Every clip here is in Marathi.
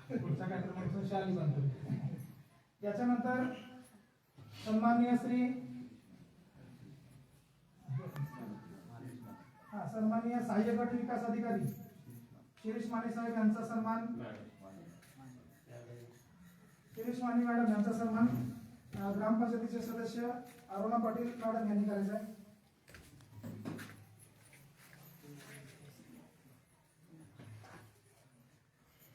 पुढचा कार्यक्रम शाली बनतो. याच्यानंतर सन्माननीय श्री सन्माननीय सहाय्यक गट विकास अधिकारी शिरीष माने साहेब यांचा सन्मान, शिरीष माने मॅडम यांचा सन्मान ग्रामपंचायतीचे सदस्य अरुणा पाटील मॅडम यांनी करायचा आहे.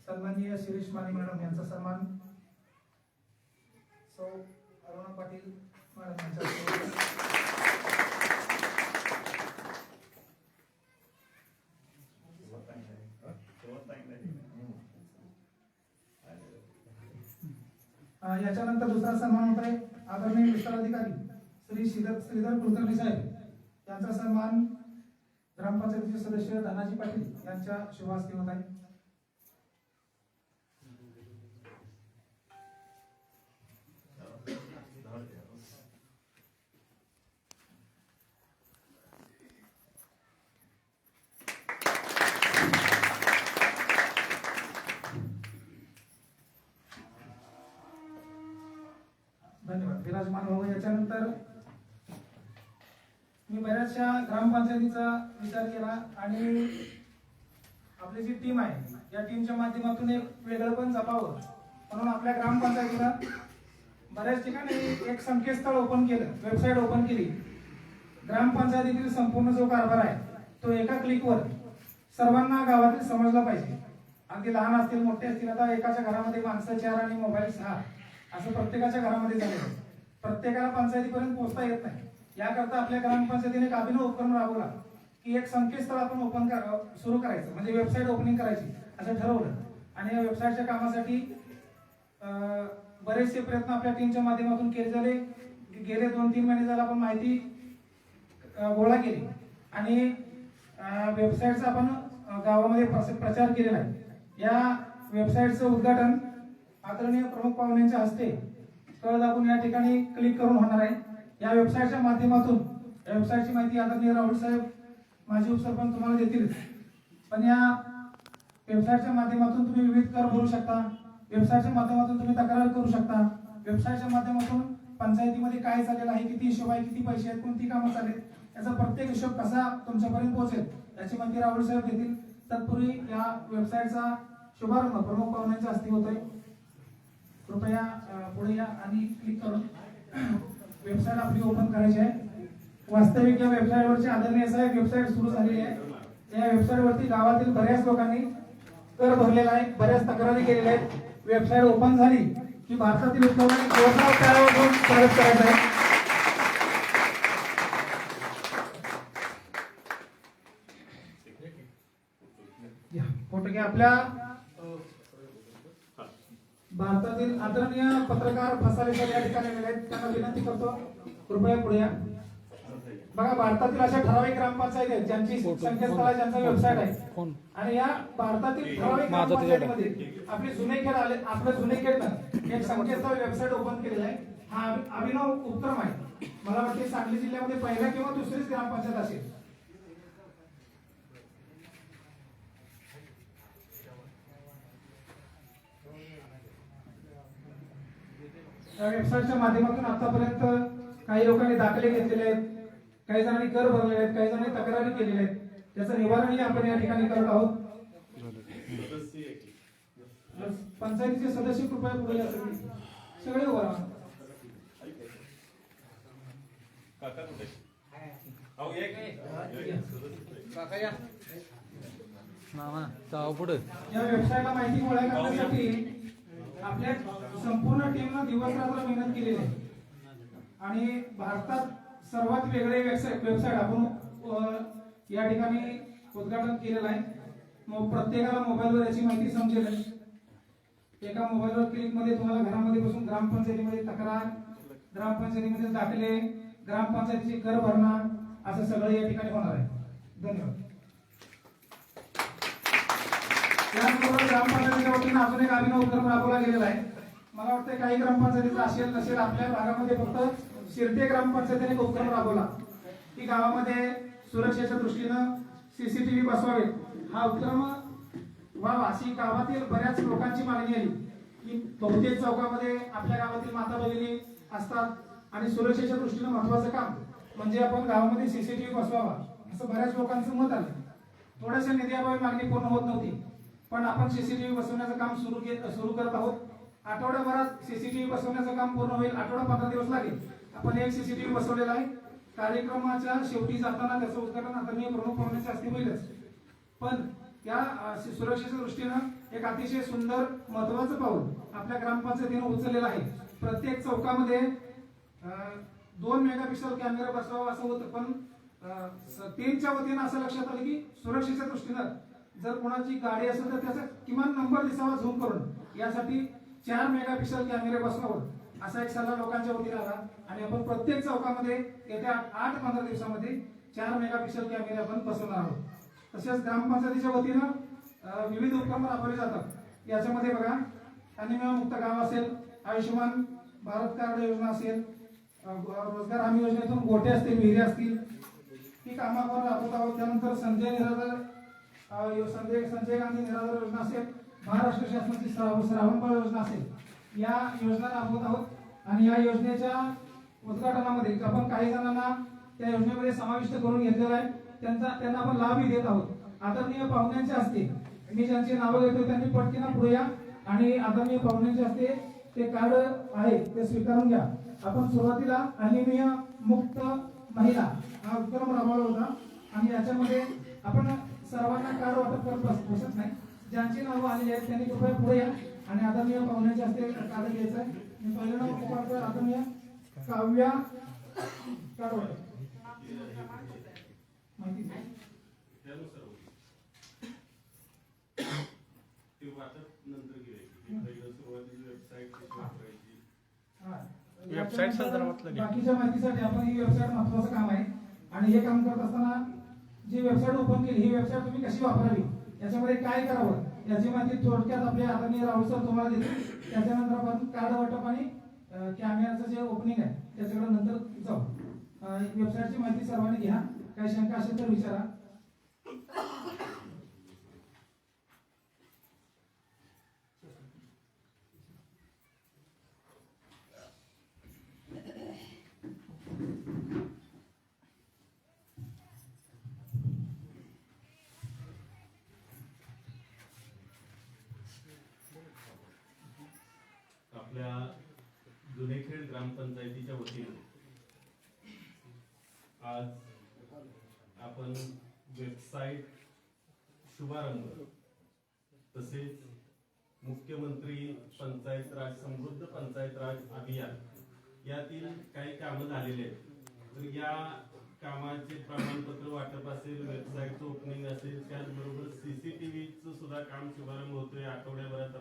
सन्माननीय शिरीष माने मॅडम यांचा सन्मान सौ अरुणा पाटील मॅडम यांचा. याच्यानंतर दुसरा सन्मान होत आहे आदरणीय विस्तार अधिकारी श्री श्रीधर कुलकर्णी साहेब यांचा सन्मान ग्रामपंचायतीचे सदस्य धनाजी पाटील यांच्या शुभ हस्ते होत आहे. धन्यवाद विराजमान भाऊ. याच्यानंतर मी बऱ्याचशा ग्रामपंचायतीचा विचार केला आणि आपली जी टीम आहे या टीमच्या माध्यमातून एक वेगळं पण जपावं म्हणून आपल्या ग्रामपंचायतीला बऱ्याच ठिकाणी एक संकेतस्थळ ओपन केलं, वेबसाईट ओपन केली. ग्रामपंचायतीतील संपूर्ण जो कारभार आहे तो एका क्लिकवर सर्वांना गावातील समजला पाहिजे. अगदी लहान असतील मोठे असतील. आता एकाच्या घरामध्ये माणसं 4 आणि मोबाईल 6 असं प्रत्येकाच्या घरामध्ये झालेलं आहे. प्रत्येकाला पंचायतीपर्यंत पोहोचता येत नाही. याकरता आपल्या ग्रामपंचायतीने एक अभिनव उपक्रम राबवला की एक संकेतस्थळ आपण ओपन सुरू करायचं, म्हणजे वेबसाईट ओपनिंग करायची असं ठरवलं. आणि या वेबसाईटच्या कामासाठी बरेचसे प्रयत्न आपल्या टीमच्या माध्यमातून केले झाले. गेले 2-3 महिने झाले आपण माहिती गोळा केली आणि वेबसाईटचा आपण गावामध्ये प्रचार केलेला आहे. या वेबसाईटचं उद्घाटन आदरणीय प्रमुख पाहुण्यांच्या हस्ते कळ दाबून या ठिकाणी क्लिक करून होणार आहे. या वेबसाईटच्या माध्यमातून वेबसाईटची माहिती आदरणीय राहुल साहेब माजी उपसरपंच तुम्हाला देतील. पण या वेबसाईटच्या माध्यमातून तुम्ही विविध कर भरू शकता, वेबसाईटच्या माध्यमातून तुम्ही तक्रार करू शकता, वेबसाईटच्या माध्यमातून पंचायतीमध्ये काय चाललेलं आहे, किती हिशोब आहे, किती पैसे आहेत, कोणती कामं चालेल, याचा प्रत्येक हिशोब कसा तुमच्यापर्यंत पोहोचेल याची माहिती राहुल साहेब देतील. तत्पूर्वी या वेबसाईटचा शुभारंभ प्रमुख पाहुण्यांच्या हस्ते होतोय. कृपया पुढे या आणि क्लिक करून वेबसाईट आपली ओपन करायची आहे. वास्तविक या वेबसाईटवरची आदरणीय साहेब वेबसाईट सुरू झालेली आहे. या वेबसाईटवरती गावातील बऱ्याच लोकांनी कर भरलेला आहे, बऱ्याच तक्रारी केलेल्या आहेत. वेबसाईट ओपन झाली की भारतातील लोकांनी जोरदार टाळ्या वाजवून स्वागत करायचं आहे. फोटो घ्या. आपल्या भारतातील आदरणीय पत्रकार फसाले सर या ठिकाणी आलेले आहेत. त्यांना विनंती करतो कृपया पुढे या. बघा, भारतातील अशा ठराविक ग्रामपंचायत आहेत ज्यांची संकेतस्थळ ज्यांचा वेबसाईट आहे आणि या भारतातील ठराविक ग्रामपंचायतीमध्ये आपले जुने खेळ आले. आपलं जुने खेळ एक संकेतस्थळ वेबसाईट ओपन केलेलं आहे. हा अभिनव उपक्रम आहे. मला वाटते सांगली जिल्ह्यामध्ये पहिल्या किंवा दुसरीच ग्रामपंचायत असेल. या वेबसाईटच्या माध्यमातून आतापर्यंत काही लोकांनी दाखले घेतलेले आहेत, काही जणांनी कर भरलेले आहेत, काही जणांनी तक्रारी केलेल्या आहेत. त्याचं निवारणही आपण या ठिकाणी करत आहोत. पंचायतीचे सदस्य कृपया पुढे या. सगळे उभा राहा. या वेबसाईटला माहिती गोळा करण्यासाठी आपल्या संपूर्ण टीमनं दिवस रात्र मेहनत केलेली आहे आणि भारतात सर्वात वेगळे वेबसाईट आपण या ठिकाणी उद्घाटन केलेलं आहे. प्रत्येकाला मोबाईलवर याची माहिती समजेल. एका मोबाईलवर क्लिक मध्ये तुम्हाला घरामध्ये बसून ग्रामपंचायतीमध्ये तक्रार, ग्रामपंचायतीमध्ये दाखले, ग्रामपंचायतीची कर भरणा असं सगळं या ठिकाणी होणार आहे. धन्यवाद. याचबरोबर ग्रामपंचायतीच्या वतीने अजून एक अभिनव उपक्रम राबवला गेलेला आहे. मला वाटतं काही ग्रामपंचायतीचा असेल नसेल, आपल्या भागामध्ये फक्त शिरते ग्रामपंचायतीने एक उपक्रम राबवला की गावामध्ये सुरक्षेच्या दृष्टीनं CCTV बसवावे. हा उपक्रम व्हावा अशी गावातील बऱ्याच लोकांची मागणी आली की बहुतेक चौकामध्ये आपल्या गावातील माता भगिनी असतात आणि सुरक्षेच्या दृष्टीने महत्वाचं काम म्हणजे आपण गावामध्ये सीसीटीव्ही बसवावा असं बऱ्याच लोकांचं मत आलं. थोड्याशा निधीअभावी मागणी पूर्ण होत नव्हती, पण आपण सीसीटीव्ही बसवण्याचं काम सुरू करत आहोत. आठवड्याभरात सीसीटीव्ही बसवण्याचं काम पूर्ण होईल. आठवडा 15 दिवस लागेल. आपण एक सीसीटीव्ही बसवलेला आहे. कार्यक्रमाच्या शेवटी जाताना त्याचं उद्घाटन आदरणीय प्रमुख पाहुण्यांच्या हस्ते होईलच. पण या सुरक्षेच्या दृष्टीनं एक अतिशय सुंदर महत्वाचं पाऊल आपल्या ग्रामपंचायतीनं उचललेलं आहे. प्रत्येक चौकामध्ये 2 मेगापिक्सल कॅमेरा बसवावा असं होतं, पण 3च्या वतीनं असं लक्षात आलं की सुरक्षेच्या दृष्टीनं जर कोणाची गाडी असेल तर त्याचा किमान नंबर दिसावा झूम करून, यासाठी 4 मेगापिक्सल कॅमेरे बसवावं असा एक सल्ला लोकांच्या वतीने आला आणि आपण प्रत्येक चौकामध्ये येत्या 8-15 दिवसामध्ये 4 मेगापिक्सल कॅमेरे आपण बसवणार आहोत. तसेच ग्रामपंचायतीच्या वतीनं विविध उपक्रम राबवले जातात. याच्यामध्ये बघा, अनिमिया मुक्त गाव असेल, आयुष्यमान भारत कार्ड योजना असेल, रोजगार हमी योजनेतून गोटे असतील, विहिरी असतील, ही कामावर राबवत आहोत. त्यानंतर संजय गांधी निराधार योजना असेल, महाराष्ट्र शासनाची श्रावणबाळ योजना असेल, या योजना राबवत आहोत. आणि या योजनेच्या उद्घाटनामध्ये आपण काही जणांना त्या योजनेमध्ये समाविष्ट करून घेतलेला आहे. त्यांना आपण लाभही देत आहोत. आदरणीय पाहुण्यांच्या हस्ते मी ज्यांची नावं घेतो त्यांनी पटकीनं पुढे या आणि आदरणीय पाहुण्यांच्या हस्ते ते कार्ड आहे ते स्वीकारून घ्या. आपण सुरुवातीला अनिमिया मुक्त महिला हा उपक्रम राबवला होता आणि याच्यामध्ये आपण सर्वांना कार्ड वाटप करत बसत नाही. ज्यांची नावं आलेली आहेत त्यांनी कृपया पुढे या आणि आदरणीय पाहुण्यांच्या हस्ते कार्ड घ्यायचं आहे. मी पहिलं नाव पुकारतो आदरणीय काव्या कार्ड वाटप. वेबसाईट संदर्भातलं बाकीच्या माहितीसाठी आपण ही वेबसाईट महत्वाचं काम आहे आणि हे काम करत असताना जी वेबसाईट ओपन केली ही वेबसाईट तुम्ही कशी वापरावी, याच्यामध्ये काय करावं याची माहिती थोडक्यात आपले आदरणीय राहुल सर तुम्हाला देतील. त्याच्यानंतर आपण कार्ड वाटप आणि कॅमेराचं जे ओपनिंग आहे त्याच्याकडे नंतर जाऊ. वेबसाईटची माहिती सर्वांनी घ्या. काही शंका असेल तर विचारा. आपल्या जुनेखेड ग्रामपंचायतीच्या वतीने आज आपण वेबसाईट शुभारंभ तसेच मुख्यमंत्री पंचायत राज समृद्ध पंचायत राज अभियान यातील काही कामं झालेले आहेत. तर या कामाचे प्रमाणपत्र वाटप असेल, वेबसाईटचं ओपनिंग असेल, त्याचबरोबर सीसीटीव्हीचं सुद्धा काम शुभारंभ होतोय. आठवड्याभरात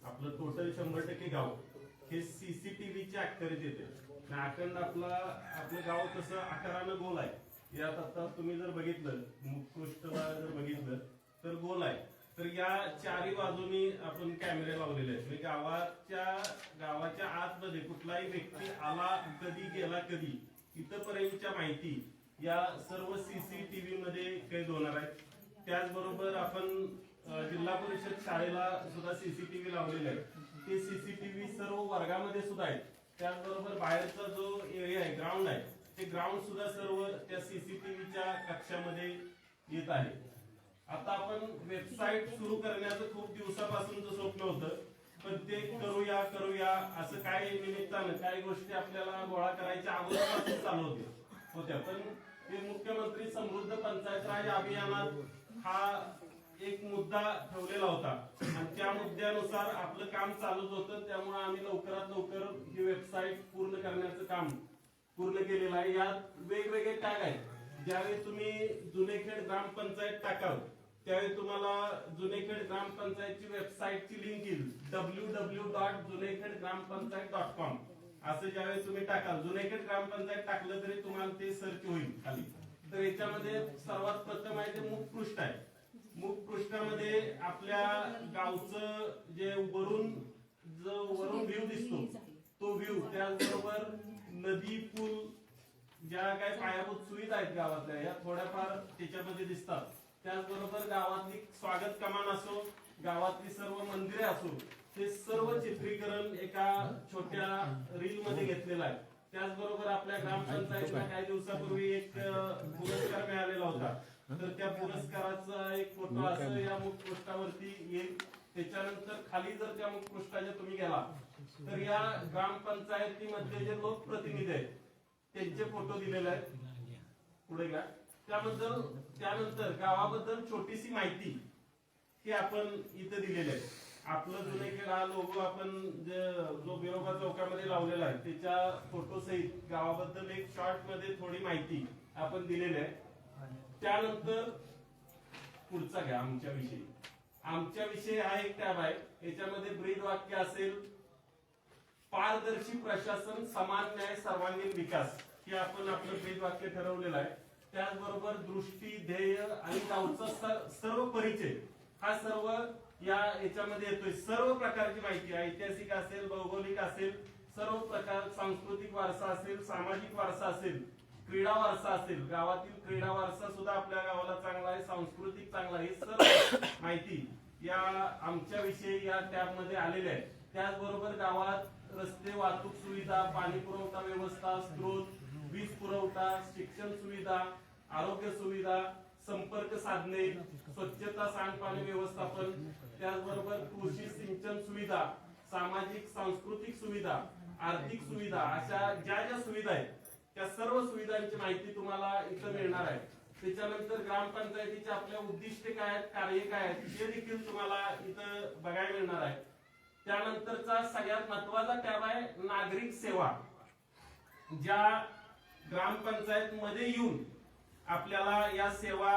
आपलं टोटल 100% गाव हे सीसीटीव्हीच्या अखत्यारीत येते. अखंड आपलं गाव कसं आकारानं गोल आहे. यात आता तुम्ही जर बघितलं मुखपृष्ठला जर बघितलं तर गोल आहे. तर या चारी बाजूनी आपण कॅमेरे लावलेले आहेत. म्हणजे गावाच्या आतमध्ये कुठलाही व्यक्ती आला कधी गेला कधी इथपर्यंतच्या माहिती या सर्व सीसीटीव्ही मध्ये कैद होणार आहेत. त्याचबरोबर आपण जिल्हा परिषद शाळेला सुद्धा सीसीटीव्ही लावलेले आहेत. ते सीसीटीव्ही सर्व वर्गामध्ये सुद्धा आहेत. त्याचबरोबर बाहेरचा जो एरिया आहे, ग्राउंड आहे, ते ग्राउंड सुद्धा सर्व त्या सीसीटीव्हीच्या कक्षामध्ये येत आहे. आता आपण वेबसाईट सुरू करण्याचं खूप दिवसापासूनचं स्वप्न होतं, पण ते करूया असं काय निमित्तानं काही गोष्टी आपल्याला गोळा करायच्या अगोदरपासून चालू होत्या. पण ते मुख्यमंत्री समृद्ध पंचायत राज अभियानात हा एक मुद्दा ठेवलेला होता आणि त्या मुद्द्यानुसार आपलं काम चालूच होतं. त्यामुळे आम्ही लवकरात लवकर ही वेबसाईट पूर्ण करण्याचं काम पूर्ण केलेलं आहे. यात वेगवेगळे टॅग आहेत. ज्यावेळी तुम्ही जुनेखेड ग्रामपंचायत टाकाल त्यावेळी तुम्हाला जुनेखेड ग्रामपंचायतची वेबसाईटची लिंक येईल www.junekhedsgramppanchayat.com असं ज्यावेळी तुम्ही टाकाल, जुनेखेड ग्रामपंचायत टाकलं तरी तुम्हाला ते सर्च होईल खाली. तर याच्यामध्ये सर्वात प्रथम आहे ते मुखपृष्ठ आहे. मुखपृष्ठामध्ये आपल्या गावचं जे वरून व्ह्यू दिसतो तो व्ह्यू, त्याचबरोबर नदी, पूल, ज्या काही पायाभूत सुविधा आहेत गावातल्या या थोड्याफार त्याच्यामध्ये दिसतात. त्याचबरोबर गावातली स्वागत कमान असो, गावातली सर्व मंदिरे असो, हे सर्व चित्रीकरण एका छोट्या रील मध्ये घेतलेलं आहे. त्याचबरोबर आपल्या ग्रामपंचायतीला काही दिवसापूर्वी एक पुरस्कार मिळालेला होता, तर त्या पुरस्काराचा एक फोटो असं या मुखपृष्ठावरती येईल. त्याच्यानंतर खाली जर त्या मुखपृष्ठाच्या तुम्ही गेला तर या ग्रामपंचायतीमध्ये जे लोकप्रतिनिधी आहेत त्यांचे फोटो दिलेले आहेत. पुढे घ्या. त्यानंतर गावाबद्दल छोटीशी माहिती ही आपण इथं दिलेली आहे. आपलं जुने हा लोगो आपण जो बिरोबा चौकामध्ये लावलेला आहे त्याच्या फोटो सहित गावाबद्दल एक शॉर्ट मध्ये थोडी माहिती आपण दिलेली आहे. त्यानंतर पुढचा घ्या आमच्याविषयी. आमच्याविषयी हा एक टॅब आहे. याच्यामध्ये ब्रीद वाक्य असेल, पारदर्शी प्रशासन, समान न्याय, सर्वांगीण विकास हे आपण आपलं ब्रीद वाक्य ठरवलेलं आहे. त्याचबरोबर दृष्टी, ध्येय आणि गावचा सर्व परिचय हा सर्व याच्यामध्ये येतोय. सर्व प्रकारची माहिती ऐतिहासिक असेल, भौगोलिक असेल, सर्व प्रकार, सांस्कृतिक वारसा असेल, सामाजिक वारसा असेल, क्रीडा वारसा असेल, गावातील क्रीडा वारसा सुद्धा आपल्या गावाला चांगला आहे, सांस्कृतिक चांगला आहे, सर्व माहिती या आमच्या विषयी या टॅब मध्ये आलेल्या आहे. त्याचबरोबर गावात रस्ते, वाहतूक सुविधा, पाणी पुरवठा व्यवस्था, स्त्रोत, वीज पुरवठा, शिक्षण सुविधा, आरोग्य सुविधा, संपर्क साधने, स्वच्छता, सांडपाणी व्यवस्थापन, त्याचबरोबर कृषी सिंचन सुविधा, सामाजिक सांस्कृतिक सुविधा, आर्थिक सुविधा, अशा ज्या ज्या सुविधा आहेत त्या सर्व सुविधांची माहिती तुम्हाला इथं मिळणार आहे. त्याच्यानंतर ग्रामपंचायतीचे आपल्या उद्दिष्टे काय आहेत, कार्य काय आहेत हे देखील तुम्हाला इथं बघायला मिळणार आहे. त्यानंतरचा सगळ्यात महत्वाचा टॅब आहे नागरिक सेवा. ज्या ग्रामपंचायत मध्ये येऊन आपल्याला या सेवा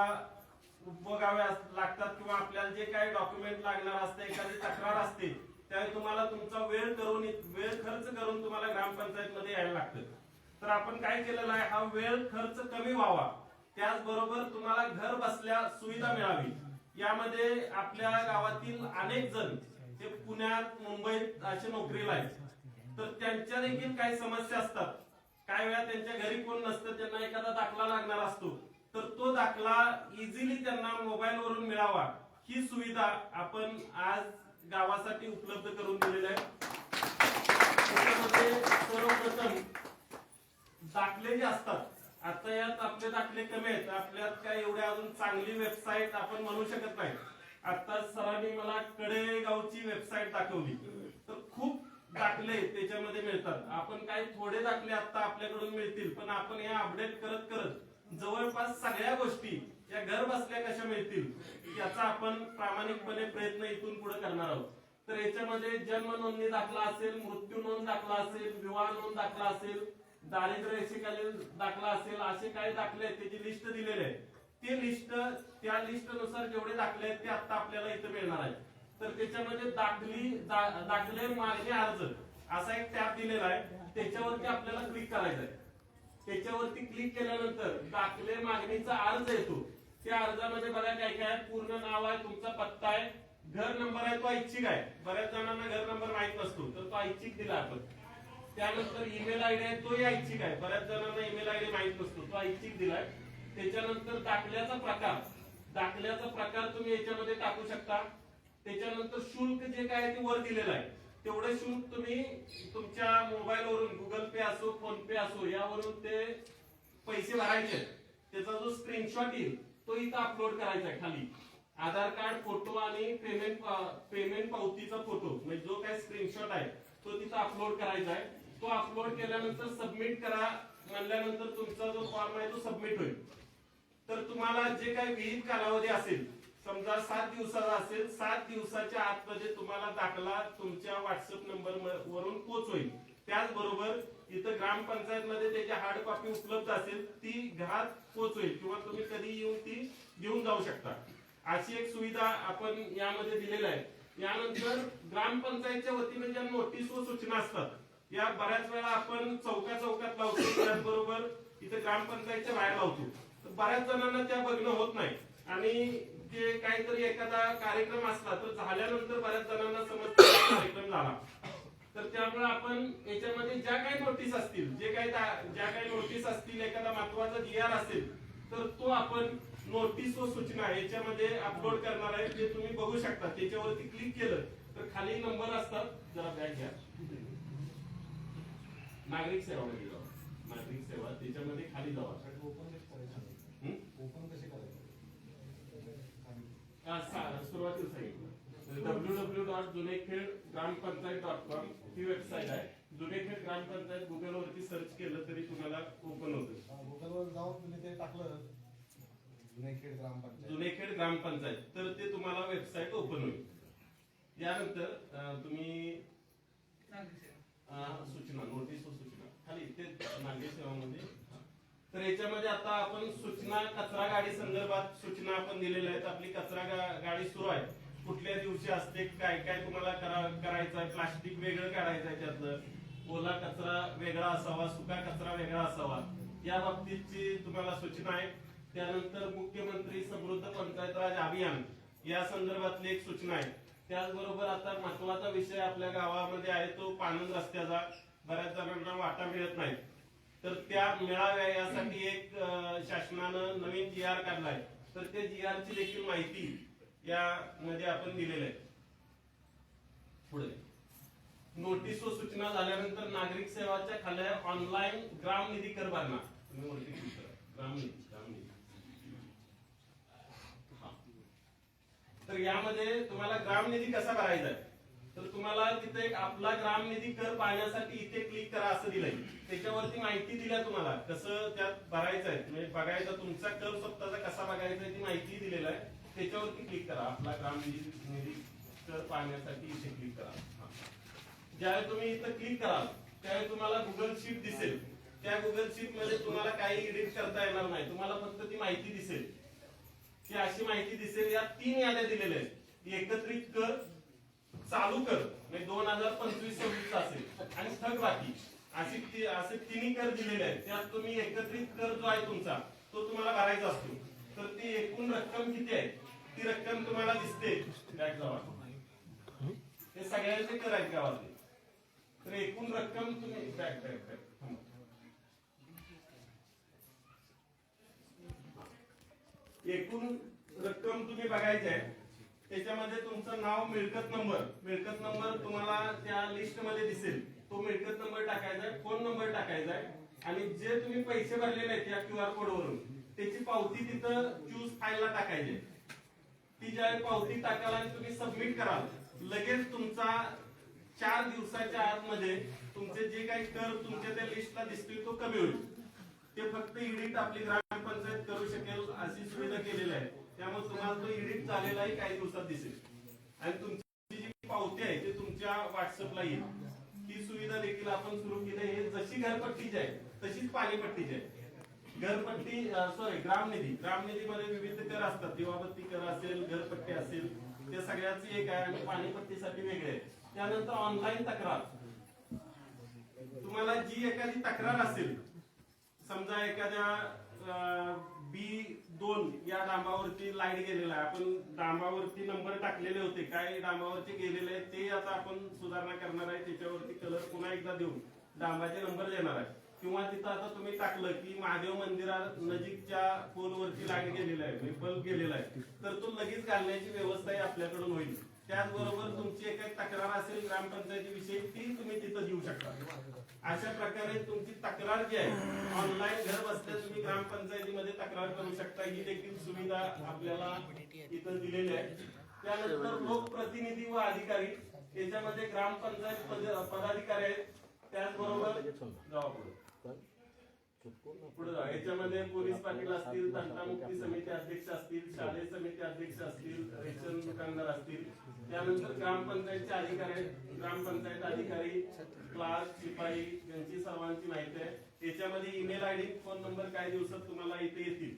उपभोगाव्या लागतात किंवा आपल्याला जे काही डॉक्युमेंट लागणार असते, एखादी तक्रार असते, त्यावेळी तुम्हाला तुमचा वेळ खर्च करून तुम्हाला ग्रामपंचायत मध्ये यायला लागतं. तर आपण काय केलेलं आहे, हा वेळ खर्च कमी व्हावा, त्याचबरोबर तुम्हाला घर बसल्या सुविधा मिळावी. यामध्ये आपल्या गावातील अनेक जण जे पुण्यात, मुंबईत असे नोकरीला आहेत, तर त्यांच्या देखील काही समस्या असतात. काही वेळा त्यांच्या घरी कोण नसतं, त्यांना एखादा दाखला लागणार असतो, तर तो दाखला इझिली त्यांना मोबाईल वरून मिळावा ही सुविधा आपण आज गावासाठी उपलब्ध करून दिलेली आहे. त्याच्यामध्ये सर्वप्रथम दाखले जे असतात, आता यात आपले दाखले कमी आहेत, आपल्यात काय एवढ्या अजून चांगली वेबसाईट आपण म्हणू शकत नाही. आता सरांनी मला कडेगावची वेबसाईट दाखवली, तर खूप दाखले त्याच्यामध्ये मिळतात. आपण काही थोडे दाखले आता आपल्याकडून मिळतील, पण आपण हे अपडेट करत करत जवळपास सगळ्या गोष्टी या घर बसल्या कशा मिळतील याचा आपण प्रामाणिकपणे प्रयत्न इथून पुढे करणार आहोत. तर याच्यामध्ये जन्म नोंदणी दाखला असेल, मृत्यू नोंद दाखला असेल, विवाह नोंद दाखला असेल, दारिद्र्य रेषेखालील दाखला असेल, असे काही दाखले आहेत त्याची लिस्ट दिलेली आहे. ते लिस्ट, त्या लिस्ट नुसार जेवढे दाखले आहेत ते आता आपल्याला इथं मिळणार आहे. तर त्याच्यामध्ये दाखले मागणी अर्ज असा एक टॅब दिलेला आहे, त्याच्यावरती आपल्याला क्लिक करायचं आहे. त्याच्यावरती क्लिक केल्यानंतर दाखले मागणीचा अर्ज येतो. त्या अर्जामध्ये बघा काय काय, पूर्ण नाव आहे, तुमचा पत्ता आहे, घर नंबर आहे, तो ऐच्छिक आहे. बऱ्याच जणांना घर नंबर माहित नसतो, तर तो ऐच्छिक दिला आपण. त्यानंतर ईमेल आयडी आहे, तोही ऐच्छिक आहे. बऱ्याच जणांना ईमेल आयडी माहित नसतो, तो ऐच्छिक दिलाय. त्याच्यानंतर दाखल्याचा प्रकार तुम्ही याच्यामध्ये टाकू शकता. त्याच्यानंतर शुल्क जे काय ते वर दिलेलं आहे, तेवढे शुल्क तुम्ही तुमच्या मोबाईल वरून, गुगल पे असो, फोन पे असो, यावरून ते पैसे भरायचे. त्याचा जो स्क्रीनशॉट येईल तो इथं अपलोड करायचा आहे. खाली आधार कार्ड, फोटो आणि पेमेंट पावतीचा फोटो, म्हणजे जो काही स्क्रीनशॉट आहे तो तिथं अपलोड करायचा आहे. तो अपलोड केल्यानंतर सबमिट करा म्हणल्यानंतर तुमचा जो फॉर्म आहे तो सबमिट होईल. तर तुम्हाला जे काही विहित कालावधी असेल, समजा 7 दिवसाचा असेल, 7 दिवसाच्या आतमध्ये तुम्हाला दाखला तुमच्या व्हॉट्सअप नंबर वरून पोहोचवेल. त्याचबरोबर इथं ग्रामपंचायत मध्ये त्याची हार्ड कॉपी उपलब्ध असेल, ती घरात पोहोचवेल किंवा तुम्ही कधी येऊन ती घेऊन जाऊ शकता. अशी एक सुविधा आपण यामध्ये दिलेली आहे. यानंतर ग्रामपंचायतच्या वतीने ज्या नोटीस व सूचना असतात, या बऱ्याच वेळा आपण चौकात लावतो, त्याचबरोबर इथे ग्रामपंचायतच्या बाहेर लावतो. तर बऱ्याच जणांना त्या बघणं होत नाही आणि जे काहीतरी एखादा कार्यक्रम असला तर झाल्यानंतर बऱ्याच जणांना समजतं कार्यक्रम झाला. तर त्यामुळे आपण याच्यामध्ये ज्या काही नोटीस असतील, ज्या काही नोटीस असतील, एखादा महत्वाचा GR असेल तर तो आपण नोटीस व सूचना याच्यामध्ये अपलोड करणार आहे, ते तुम्ही बघू शकता. त्याच्यावरती क्लिक केलं तर खाली नंबर असतात, जरा बॅग घ्या. नागरिक सेवा मध्ये जावा, नागरिक सेवा त्याच्यामध्ये खाली जावा. सुरुवातीला सांगितलं www.junekhedgrampанचायत.com ही वेबसाईट आहे. जुनेखेड ग्रामपंचायत गुगल वरती सर्च केलं तरी तुम्हाला ओपन होतं. गुगल वर जाऊन तुम्ही ते टाकलं जुनेखेड ग्रामपंचायत, जुनेखेड ग्रामपंचायत, तर ते तुम्हाला वेबसाईट ओपन होईल. यानंतर तुम्ही सूचना, नोटीस व सूचना खाली ते नागरिक सेवामध्ये. तर याच्यामध्ये आता आपण सूचना कचरा गाडी संदर्भात सूचना आपण दिलेल्या आहेत. आपली कचरा गाडी सुरू आहे, कुठल्या दिवशी असते, काय काय तुम्हाला करायचं आहे. प्लास्टिक वेगळं काढायचं आहे, त्यातलं ओला कचरा वेगळा असावा, सुका कचरा वेगळा असावा, या बाबतीची तुम्हाला सूचना आहे. त्यानंतर मुख्यमंत्री समृद्ध पंचायत राज अभियान या संदर्भातली एक सूचना आहे. त्याचबरोबर आता महत्वाचा विषय आपल्या गावामध्ये आहे तो पाणंद रस्त्याचा. बऱ्याच जणांना वाटा मिळत नाही, तर त्या मिळाव्या यासाठी एक शासनानं नवीन GR काढलाय. तर त्या GR ची देखील माहिती यामध्ये आपण दिलेली आहे. पुढे नोटीस व सूचना झाल्यानंतर नागरिक सेवाच्या खाली ऑनलाईन ग्राम निधी कर भरणा. तुम्ही वरती क्लिक करा, ग्राम निधी. तर यामध्ये तुम्हाला ग्राम निधी कसा भरायचा आहे, तर तुम्हाला तिथे एक आपला ग्राम निधी कर पाहण्यासाठी इथे क्लिक करा असं दिलंय. त्याच्यावरती माहिती दिल्या तुम्हाला कसं त्यात भरायचं आहे, म्हणजे बघायचा तुमचा कर स्वतःचा कसा बघायचा आहे ती माहिती दिलेलं आहे. त्याच्यावरती क्लिक करा, आपला ग्राम निधी कर पाहण्यासाठी इथे क्लिक करा. ज्यावेळी तुम्ही इथं क्लिक कराल त्यावेळी तुम्हाला गुगल शीट दिसेल. त्या गुगल शीट मध्ये तुम्हाला काही एडिट करता येणार नाही, तुम्हाला फक्त ती माहिती दिसेल. ती अशी माहिती दिसेल. या 3 याद्या दिलेल्या आहेत. एकत्रित कर, चालू कर म्हणजे 2025-26 असेल, आणि थकबाकी असे तिन्ही कर दिलेले आहेत. त्यात तुम्ही एकत्रित कर जो आहे तुमचा तो तुम्हाला भरायचा असतो. तर ती एकूण रक्कम किती आहे ती रक्कम तुम्हाला दिसते. बॅक जावा, हे सगळ्यांचे कर आहेत गावातले. तर एकूण रक्कम तुम्ही बॅक एकूण रक्कम तुम्ही बघायची आहे. त्याच्यामध्ये तुमचं नाव, मिळकत नंबर तुम्हाला त्या लिस्ट मध्ये दिसेल. तो मिळकत नंबर टाकायचा आहे, फोन नंबर टाकायचा आहे, आणि जे तुम्ही पैसे भरलेले आहेत या QR कोड वरून त्याची पावती तिथं चूज फाईलला टाकायची. ती ज्यावेळी पावती टाकाल आणि तुम्ही सबमिट कराल, लगेच तुमचा 4 दिवसाच्या आतमध्ये तुमचे जे काही कर तुमच्या त्या लिस्टला दिसतील तो कमी होईल. ते फक्त एडिट आपली ग्रामपंचायत करू शकेल अशी सुविधा केलेली आहे. त्यामुळे तुम्हाला तो एडिट झालेलाही काही दिवसात दिसेल, आणि तुमची जी पावती आहे ते तुमच्या व्हॉट्सअपला येईल. ही सुविधा देखील आपण सुरू केली आहे. जशी घरपट्टीची आहे तशीच पाणीपट्टीची आहे. घरपट्टी ग्रामनिधीमध्ये विविध कर असतात. दिवाबत्ती कर असेल, घरपट्टी असेल, ते सगळ्याची एक आहे, आणि पाणीपट्टीसाठी वेगळे आहे. त्यानंतर ऑनलाईन तक्रार. तुम्हाला जी एखादी तक्रार असेल, समजा एखाद्या B2 या डांबावरती लाईट गेलेला आहे, आपण डांबावरती नंबर टाकलेले होते, काय डांबावरती गेलेले आहे ते आता आपण सुधारणा करणार आहे. त्याच्यावरती कलर पुन्हा एकदा देऊन डांबाचे नंबर देणार आहे. किंवा तिथं आता तुम्ही टाकलं की महादेव मंदिरा नजीकच्या पोलवरती लाईट गेलेला आहे, बल्ब गेलेला आहे, तर तो लगेच घालण्याची व्यवस्थाही आपल्याकडून होईल. त्याचबरोबर तुमची एखादी तक्रार असेल ग्रामपंचायतीविषयी ती तुम्ही तिथं देऊ शकता. अशा प्रकारे तुमची तक्रार जी आहे ऑनलाईन घर बसल्या तुम्ही ग्रामपंचायतीमध्ये तक्रार करू शकता. ही देखील सुविधा आपल्याला इथं दिलेली आहे. त्यानंतर लोकप्रतिनिधी व अधिकारी, याच्यामध्ये ग्रामपंचायत पदाधिकारी आहेत. त्याचबरोबर पुढे याच्यामध्ये पोलीस पाटील असतील, तंटामुक्ती समिती अध्यक्ष असतील, शालेय समिती अध्यक्ष असतील, रेशन दुकानदार असतील. त्यानंतर ग्रामपंचायतचे अधिकारी आहेत. ग्रामपंचायत अधिकारी, क्लार्क, शिपाई यांची सर्वांची माहिती आहे. याच्यामध्ये ईमेल ID, फोन नंबर काही दिवसात तुम्हाला इथे येतील.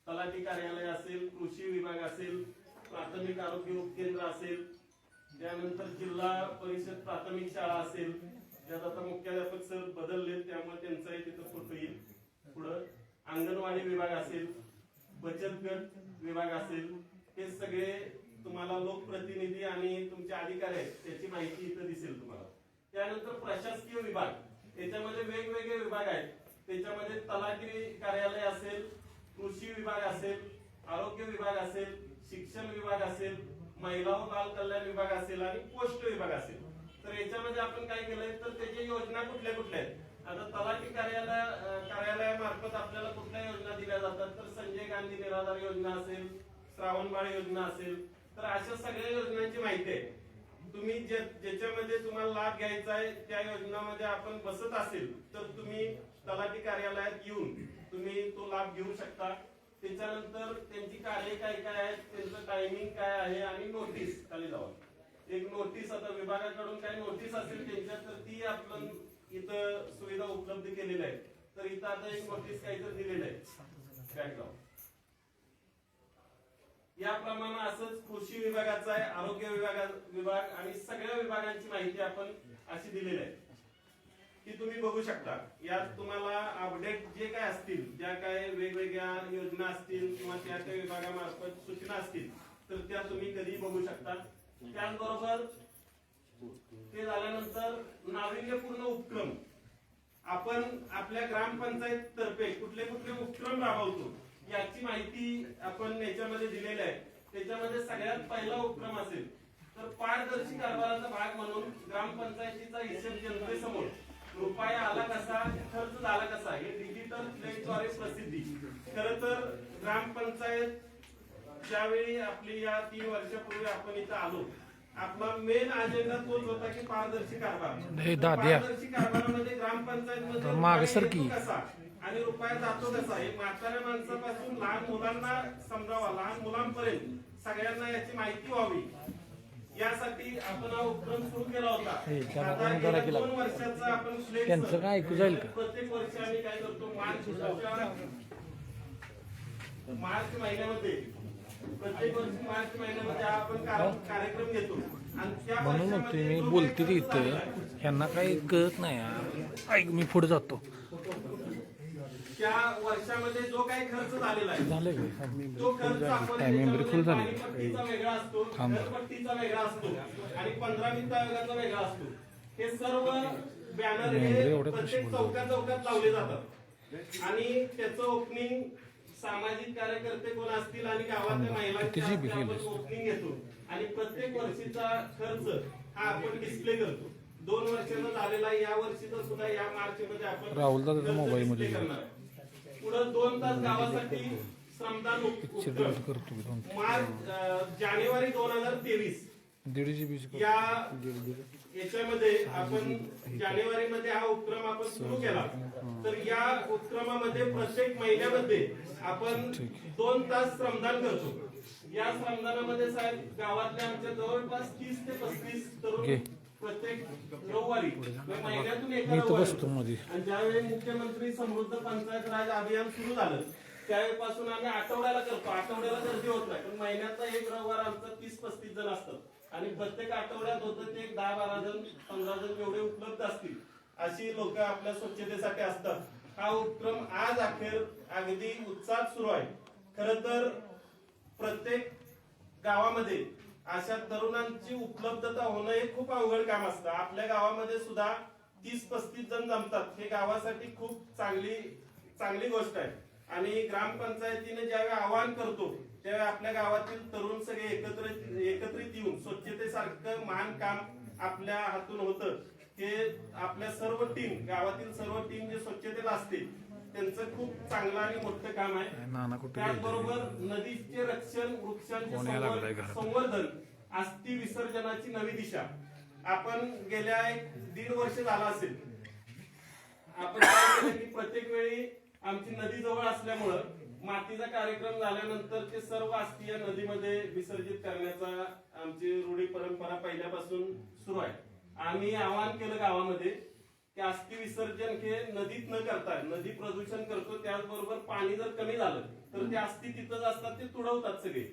तलाठी कार्यालय असेल, कृषी विभाग असेल, प्राथमिक आरोग्य उपकेंद्र असेल, त्यानंतर जिल्हा परिषद प्राथमिक शाळा असेल. त्यात आता मुख्याध्यापक सर बदलले त्यामुळे त्यांचाही तिथं फोटो येईल. पुढं अंगणवाडी विभाग असेल, बचत गट विभाग असेल, हे सगळे तुम्हाला लोकप्रतिनिधी आणि तुमचे अधिकारी आहेत त्याची माहिती इथं दिसेल तुम्हाला. त्यानंतर प्रशासकीय विभाग, त्याच्यामध्ये वेगवेगळे विभाग आहेत. त्याच्यामध्ये तलाठी कार्यालय असेल, कृषी विभाग असेल, आरोग्य विभाग असेल, शिक्षण विभाग असेल, महिला व बाल कल्याण विभाग असेल आणि पोस्ट विभाग असेल. तर याच्यामध्ये आपण काय केलंय तर त्याच्या योजना कुठल्या कुठल्या आहेत. आता तलाठी कार्यालयामार्फत आपल्याला कुठल्या योजना दिल्या जातात तर संजय गांधी निराधार योजना असेल, श्रावणबाळ योजना असेल, तर अशा सगळ्या योजनांची माहिती आहे. तुम्ही ज्याच्यामध्ये तुम्हाला लाभ घ्यायचा आहे त्या योजनामध्ये आपण बसत असेल तर तुम्ही तलाठी कार्यालयात येऊन तुम्ही तो लाभ घेऊ शकता. त्याच्यानंतर त्यांची कार्य काय काय आहेत, त्यांचं टायमिंग काय आहे आणि नोटीस खाली जावा. एक नोटीस आता विभागाकडून काही नोटीस असेल त्यांच्या तर ती आपण इथं सुविधा उपलब्ध केलेल्या आहेत. तर इथं आता एक नोटीस काहीतरी दिलेलं आहे बॅकग्राऊंड. याप्रमाणे असंच कृषी विभागाचा आहे, आरोग्य विभाग आणि सगळ्या विभागांची माहिती आपण अशी दिलेली आहे की तुम्ही बघू शकता. यात तुम्हाला अपडेट जे काय असतील, ज्या काय वेगवेगळ्या योजना असतील किंवा त्या त्या विभागामार्फत सूचना असतील तर त्या तुम्ही कधी बघू शकता. त्याचबरोबर ते झाल्यानंतर नाविन्यपूर्ण उपक्रम आपण आपल्या ग्रामपंचायत तर्फे कुठले कुठले उपक्रम राबवतो याची माहिती आपण याच्यामध्ये दिलेली आहे. त्याच्यामध्ये सगळ्यात पहिला उपक्रम असेल तर पारदर्शी कारभाराचा भाग म्हणून ग्रामपंचायतीचा हिशेब जनतेसमोर रुपया आला कसा, खर्च झाला कसा हे डिजिटल प्लेटद्वारे प्रसिद्धी. खरं तर ग्रामपंचायत ज्यावेळी आपली या 3 वर्षापूर्वी आपण इथं आलो, आपला मेन अजेंडा तोच होता की पारदर्शी कारभार. पारदर्शी कारभारामध्ये ग्रामपंचायतमध्ये कसा आणि रुपया जातो कसा हे म्हाताऱ्या माणसापासून लहान मुलांना समजावा, लहान मुलांपर्यंत सगळ्यांना याची माहिती व्हावी यासाठी आपण हा उपक्रम सुरू केला होता. आता 2 वर्षाचा आपण त्यांचं काय ऐकू जाईल का? प्रत्येक वर्षी आम्ही काय करतो मार्च महिन्यामध्ये प्रत्येक वर्षी मार्च महिन्यामध्ये आपण कार्यक्रम घेतो आणि त्या म्हणून म्हणतोय मी बोलते ते इथं ह्यांना काही कळत नाही यार. ऐक मी पुढे जातो. त्या वर्षामध्ये जो काही खर्च झालेला आहे झालं तो खर्च आपण टायमिंग फुल झाली. पट्टीचा वेगळा असतो, घरपट्टीचा वेगळा असतो आणि 15 वित्त आयोगाचा वेगळा असतो. हे सर्व बॅनर हे प्रत्येक चौकात लावले जातात आणि त्याचं ओपनिंग सामाजिक कार्यकर्ते कोण असतील आणि गावातल्या महिलांचे ओपनिंग घेतो आणि प्रत्येक वर्षीचा खर्च हा आपण डिस्प्ले करतो. 2 वर्षाचा झालेला या वर्षीचा सुद्धा या मार्च मध्ये आपण राहुल दादा मोबाईल मध्ये पुढे 2 तास गावासाठी श्रमदान जानेवारी 2023 या याच्यामध्ये आपण जानेवारी मध्ये हा उपक्रम आपण सुरू केला. तर या उपक्रमामध्ये प्रत्येक महिन्यामध्ये आपण 2 तास श्रमदान करतो. या श्रमदानामध्ये साहेब गावातल्या आमच्या जवळपास 30 ते 35 तरुण प्रत्येक रविवारी महिन्यातून एका रविवारी आणि ज्यावेळी मुख्यमंत्री समृद्ध पंचायत राज अभियान सुरू झालं त्यावेळेपासून आम्ही आठवड्याला करतो. आठवड्याला गर्दी होत नाही पण महिन्याचा एक रविवार आमचा 30-35 जण असतात आणि प्रत्येक आठवड्यात होतं ते 10-12 जण 15 जण एवढे उपलब्ध असतील अशी लोक आपल्या स्वच्छतेसाठी असतात. हा उपक्रम आज अखेर अगदी उत्साहात सुरू आहे. खरं तर प्रत्येक गावामध्ये अशा तरुणांची उपलब्धता होणं हे खूप अवघड काम असतं. आपल्या गावामध्ये सुद्धा 30-35 जण जमतात हे गावासाठी खूप चांगली गोष्ट आहे. आणि ग्रामपंचायतीने ज्यावेळी आवाहन करतो त्यावेळी आपल्या गावातील तरुण सगळे एकत्रित येऊन स्वच्छतेसारखं महान काम आपल्या हातून होतं. हे आपल्या सर्व टीम गावातील सर्व टीम जे स्वच्छतेला असते त्यांचं खूप चांगलं आणि मोठं काम आहे. त्याचबरोबर नदीचे रक्षण, वृक्षांचे संवर्धन, अस्थि विसर्जनाची नवी दिशा आपण गेल्या 1.5 वर्ष झाला असेल आपण काय केलं की प्रत्येक वेळी आमची नदी जवळ असल्यामुळं मातीचा कार्यक्रम झाल्यानंतर ते सर्व अस्थि या नदीमध्ये विसर्जित करण्याचा आमची रूढी परंपरा पहिल्यापासून सुरू आहे. आम्ही आवाहन केलं गावामध्ये की अस्थि विसर्जन हे नदीत न करता नदी प्रदूषण करतो. त्याचबरोबर पाणी जर कमी झालं तर ते अस्थि तिथंच असतात, ते तुडवतात सगळे.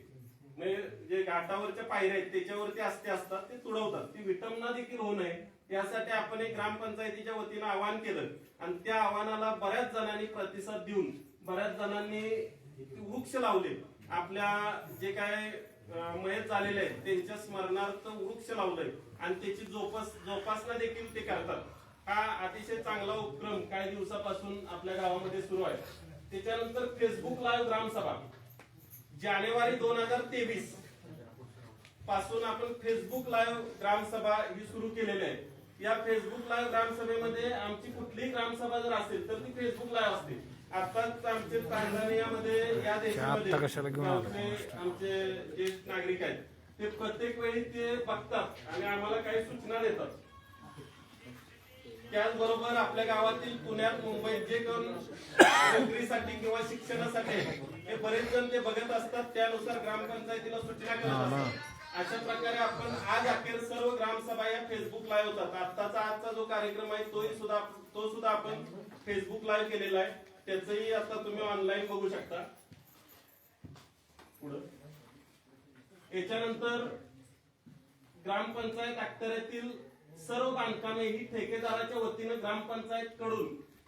म्हणजे जे घाटावरच्या पायऱ्या आहेत त्याच्यावरती अस्थि असतात ते तुडवतात. ती विटंबना देखील होऊ नये यासाठी आपण एक ग्रामपंचायतीच्या वतीनं आवाहन केलं आणि त्या आव्हानाला बऱ्याच जणांनी प्रतिसाद देऊन बऱ्याच जणांनी वृक्ष लावले. आपल्या जे काय मयत झालेले आहेत त्यांच्या स्मरणार्थ वृक्ष लावलंय आणि त्याची जोपासना देखील ते करतात. हा अतिशय चांगला उपक्रम काही दिवसापासून आपल्या गावामध्ये सुरू आहे. त्याच्यानंतर फेसबुक लाईव्ह ग्रामसभा जानेवारी 2023 पासून आपण फेसबुक लाईव्ह ग्रामसभा ही सुरू केलेली आहे. या फेसबुक लाईव्ह ग्रामसभेमध्ये आमची कुठलीही ग्रामसभा जर असेल तर ती फेसबुक लाईव्ह असते. आताच आमचे तांझानियामध्ये या देशामध्ये आता कशाला घेऊन आला? आमचे ज्येष्ठ नागरिक आहेत ते प्रत्येक वेळी ते बघतात आणि आम्हाला काही सूचना देतात. त्याचबरोबर आपल्या गावातील पुण्यात मुंबईत जे कोण नोकरीसाठी किंवा शिक्षणासाठी हे बरेच जण ते बघत असतात. त्यानुसार ग्रामपंचायतीला सूचना करत असतात. अशा प्रकारे आपण आज अखेर सर्व ग्रामसभा या फेसबुक लाईव्ह होतात. आजचा जो कार्यक्रम आहे तो सुद्धा आपण फेसबुक लाईव्ह केलेला आहे. त्याचंही आता तुम्ही ऑनलाईन बघू शकता. पुढं याच्यानंतर ग्रामपंचायत अखत्यारीतील सर्व बांधकामे ही ठेकेदाराच्या वतीनं ग्रामपंचायत कडून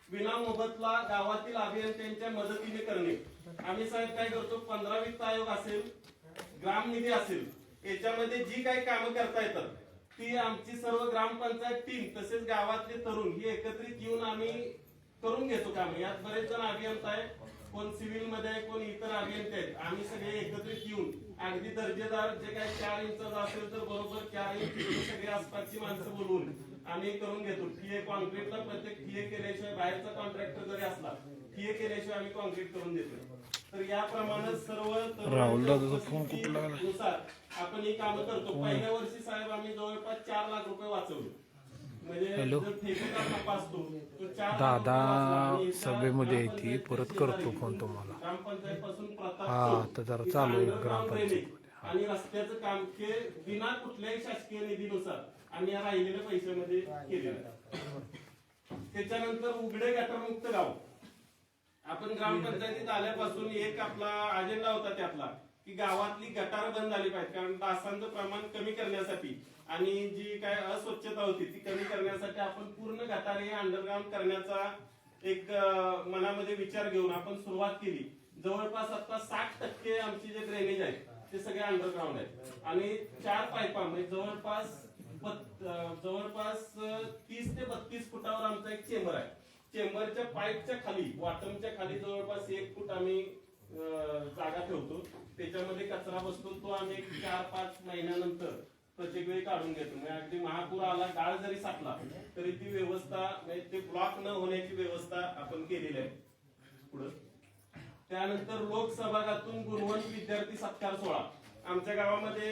विनामोबदला गावातील अभियंत्यांच्या मदतीने करणे. आम्ही साहेब काय करतो, 15 वित्त आयोग असेल, ग्राम निधी असेल, याच्यामध्ये जी काही कामं करता येतात ती आमची सर्व ग्रामपंचायत टीम तसेच गावातले तरुण ही एकत्रित येऊन आम्ही करून घेतो काम. यात बरेच जण अभियंता आहे, कोण सिव्हिल मध्ये आहे, कोण इतर अभियंते आहेत. आम्ही सगळे एकत्रित येऊन अगदी दर्जेदार जे काही 4 इंचाचा असेल तर बरोबर 4 इंच सगळे आसपासची माणसं बोलवून आम्ही करून घेतो. टीए कॉन्क्रीटला प्रत्येक टीए केल्याशिवाय बाहेरचा कॉन्ट्रॅक्टर जरी असला टीए केल्याशिवाय आम्ही कॉन्क्रीट करून देतो. तर याप्रमाणे सर्व राहुल दादाचा फोन कुठला आला? नुसार आपण ही कामं करतो. पहिल्या वर्षी साहेब आम्ही जवळपास 4 लाख रुपये वाचवले. म्हणजे हॅलो. जर ठेकेदार तपासतो तो 4 लाख दादा रुपये वाचला. आणि सभेमध्ये येते, ग्रामपंचायत परत करतो फोन तुम्हाला. ग्रामपंचायत पासून हा, आता जरा चालू आहे ग्रामपंचायत. आणि रस्त्याचं काम हे बिना कुठल्याही शासकीय निधीनुसार आम्ही या राहिलेल्या पैशामध्ये केलेलं आहे. त्याच्यानंतर उघडे गटारमुक्त गाव. आपण ग्रामपंचायतीत आल्यापासून एक आपला अजेंडा होता त्यातला की गावातली गटार बंद झाली पाहिजे. कारण डासांचं प्रमाण कमी करण्यासाठी आणि जी काय अस्वच्छता होती ती कमी करण्यासाठी आपण पूर्ण गटारे अंडरग्राउंड करण्याचा एक मनामध्ये विचार घेऊन आपण सुरुवात केली. जवळपास आता 60% आमची जे ड्रेनेज आहे ते सगळे अंडरग्राउंड आहेत आणि 4 पाईपा म्हणजे जवळपास 30 ते 32 फुटावर आमचा एक चेंबर आहे. चेंबरच्या पाईपच्या खाली बॉटमच्या खाली जवळपास 1 फूट आम्ही जागा ठेवतो. त्याच्यामध्ये कचरा बसतो तो आम्ही 4-5 महिन्यानंतर प्रत्येक वेळी काढून घेतो. म्हणजे अगदी महापूर आला, गाळ जरी साठला तरी ती व्यवस्था म्हणजे ते ब्लॉक न होण्याची व्यवस्था आपण केलेली आहे. पुढे त्यानंतर लोकसहभागातून गुणवंत विद्यार्थी सत्कार सोहळा. आमच्या गावामध्ये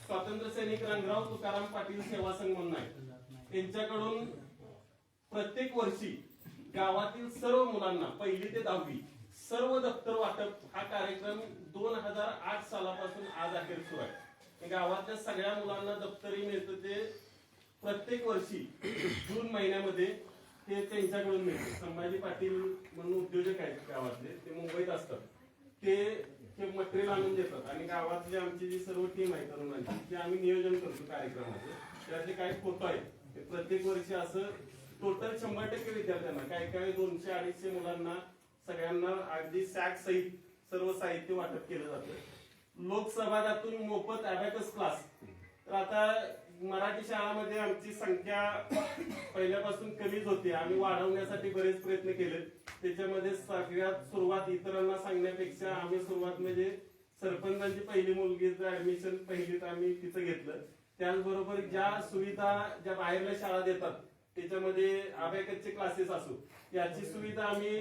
स्वातंत्र्य सैनिक रंगराव तुकाराम पाटील सेवा संघ म्हणून आहे. त्यांच्याकडून प्रत्येक वर्षी गावातील सर्व मुलांना 1ली ते 10वी सर्व दप्तर वाटप हा कार्यक्रम 2008 सालापासून आज अखेर सुरू आहे. गावातल्या सगळ्या मुलांना दप्तरही मिळतं. ते प्रत्येक वर्षी जून महिन्यामध्ये ते त्यांच्याकडून मिळते. संभाजी पाटील म्हणून उद्योजक आहेत गावातले, ते मुंबईत असतात. ते मटेरियल आणून देतात आणि गावातली आमची जी सर्व टीम आहे तरुणांची ते आम्ही नियोजन करतो कार्यक्रमाचे. त्याचे काही फोटो आहेत ते प्रत्येक वर्षी असं टोटल 100% विद्यार्थ्यांना काही 200-250 मुलांना सगळ्यांना अगदी सॅक सहित सर्व साहित्य वाटप केलं जातं. लोकसहभागातून मोफत अबॅकस क्लास. तर आता मराठी शाळांमध्ये आमची संख्या पहिल्यापासून कमीच होती. आम्ही वाढवण्यासाठी बरेच प्रयत्न केले. त्याच्यामध्ये सगळ्यात सुरुवात इतरांना सांगण्यापेक्षा आम्ही सुरुवात म्हणजे सरपंचांची पहिली मुलगीचं ऍडमिशन पहिलीत आम्ही तिचं घेतलं. त्याचबरोबर ज्या सुविधा ज्या बाहेरल्या शाळा देतात त्याच्यामध्ये अबॅकसचे क्लासेस असो याची सुविधा आम्ही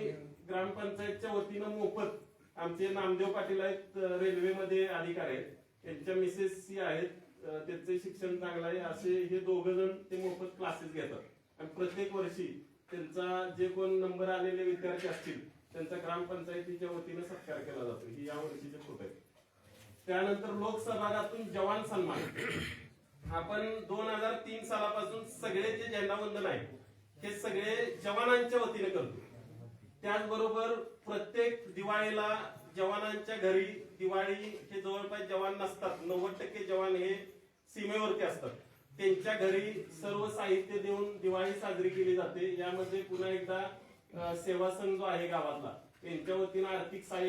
ग्रामपंचायतच्या वतीनं मोफत. आमचे नामदेव पाटील आहेत, रेल्वेमध्ये अधिकारी आहेत, त्यांच्या मिसेस आहेत, त्यांचे शिक्षण चांगलं आहे. असे हे 2 जण ते मोफत क्लासेस घेतात आणि प्रत्येक वर्षी त्यांचा जे कोण नंबर आलेले विद्यार्थी असतील त्यांचा ग्रामपंचायतीच्या वतीनं सत्कार केला जातो. ही या वर्षीचे फोटो आहे. त्यानंतर लोकसहभागातून जवान सन्मान. आपण 2003 सालापासून सगळे जे झेंडावंदन आहे हे सगळे जवानांच्या वतीने करतो. त्याचबरोबर प्रत्येक दिवाळीला जवानांच्या घरी दिवाळी हे जवळपास जवान नसतात, 90% जवान हे सीमेवरती असतात. त्यांच्या घरी सर्व साहित्य देऊन दिवाळी साजरी केली जाते. यामध्ये पुन्हा एकदा सेवा संघ जो आहे गावातला त्यांच्या वतीनं आर्थिक सहाय्य